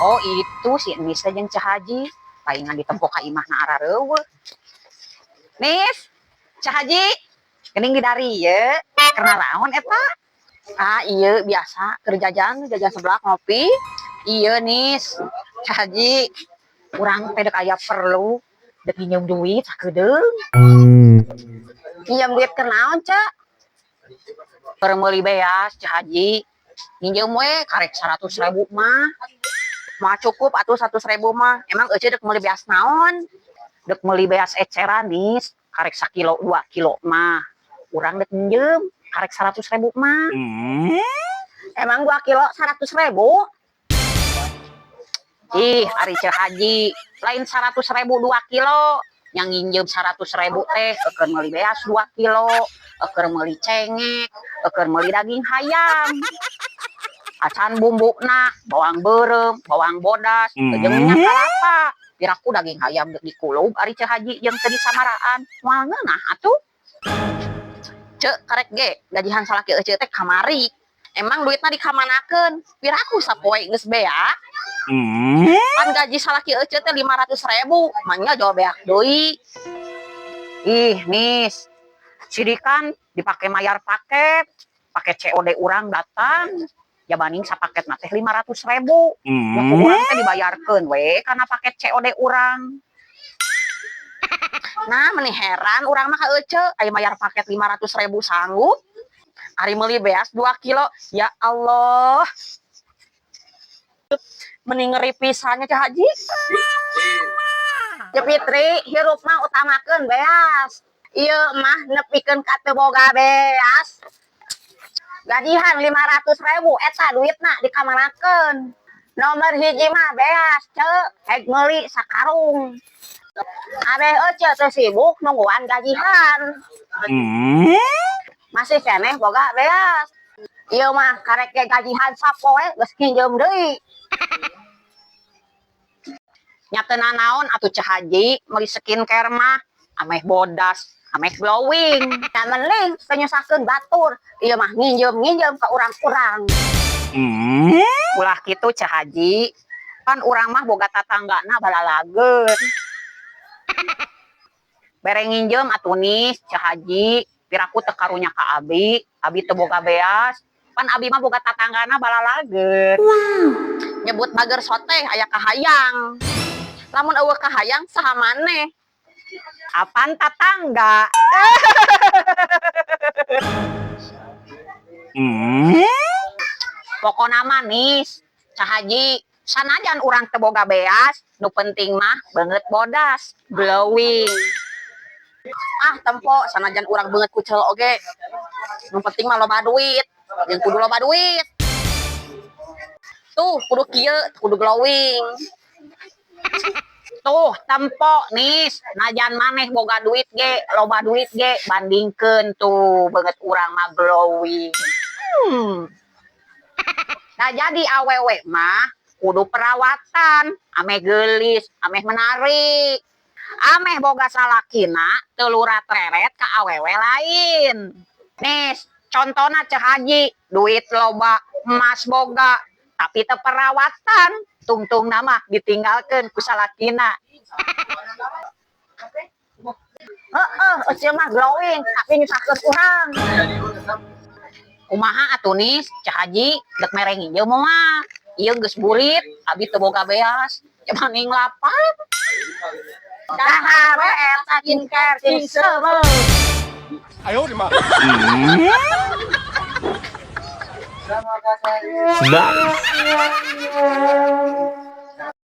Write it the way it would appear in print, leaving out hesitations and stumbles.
Oh itu si Nis jeung Cah Haji palingan ditempo ka imahna arareuweuh. Nis, Cah Haji, geuning didari ye. Karena naon eta? Ah iya biasa keur jajan sebelah ngopi. Iya Nis, Cah Haji, urang teh dek aya perlu dek nginjem duit sakedeung. Nginjem duit keur naon, Cak? Keur meuli beas Cah Haji. Nginjem we karek 100.000 mah. Mah cukup atuh 100.000 mah. Emang eueuh dek meuli beas naon? Dek meuli beas eceran Nis, karek 1 kilo 2 kilo mah. Urang dek nginjem karek 100.000 mah. Emang 2 kilo 100.000? Ih, ari Cah Haji, lain 100.000 2 kilo. Yang nginjem 100.000 teh keur meuli beas 2 kilo, keur meuli cengek, keur meuli daging hayam. Acan bumbuna bawang beureum, bawang bodas, jeung minyak kalapa. Piraku daging hayam deuk dikulub ari Cah Haji jeung teu disamaraan. Moal ngeunah atuh. Ceu karek ge gajihan salaki eueuh teh kamari. Emang duitna dikamanakeun? Piraku sapoe geus beak. Pan gaji salaki eueuh teh 500.000, mangnya jauh beak deui. Ih, Nis. Sidikan dipake mayar paket COD urang datang. Jabanding sapaketna teh 500.000. Ya ku urang teh dibayarkeun we kana paket COD urang. Nah, meni heran urang mah eueuh aya mayar paket 500.000 sanggup. Ari meuli beas 2 kilo, ya Allah. Mending ngeri pisannya Cah Haji. Ya Fitri, hirup mah utamakeun beas. Ieu mah nepikeun ka teu boga beas. Gajihan 500.000 eta duitna dikamanakeun. Nomor hiji mah beas, ceu, heg meuli sakarung. Abeh eueuh teu sibuk nungguan gajihan. Masih keneh boga beas. Ieu mah karek ge gajihan sapoe geus nginjem deui. Nya teu nanaon atuh Cah Haji meuli skincare mah ameh bodas, ameh glowing. Can mending teu nyusakeun batur. Ieu mah nginjem ka urang-urang. Ulah kitu Cah Haji. Kan urang mah boga tatanggana balalageun. Bere nginjem atuh Nis Cah Haji. Piraku teu karunya ka abi teu boga beas. Pan abi mah boga tatanggana balalageun. Nyebut bager soteh aya kahayang. Lamun eueuh kahayang saha maneh? Apaan tatangga? Pokona mah Nis, Cah Haji, sanajan urang teu boga beas, nu penting mah beungeut bodas, glowing. Ah, tempo sanajan urang beungeut kucel oge. Nu penting mah loba duit, jeung kudu loba duit. Tuh, kudu kieu, kudu glowing. Tuh, tempo Nis, najan maneh boga duit ge, loba duit ge, bandingkeun tuh beungeut urang mah glowing. Nah jadi awewe mah kudu perawatan, ameh geulis, ameh menarik. Ameh boga salakina teu lurat reret ka awewe lain. Nis, contona Cah Haji, duit loba, emas boga, tapi teu perawatan. Tungtung nama ditinggalkeun ku salakina. Eueuh mah glowing tapi nyusahkeun urang. Kumaha atuh Nis, Cah Haji dek mere nginjem mah. Ieu geus burit, abi teu boga beas. Jamaning lapar. Dahar eta skincare ting seumeul. Ayo di mah. Nice.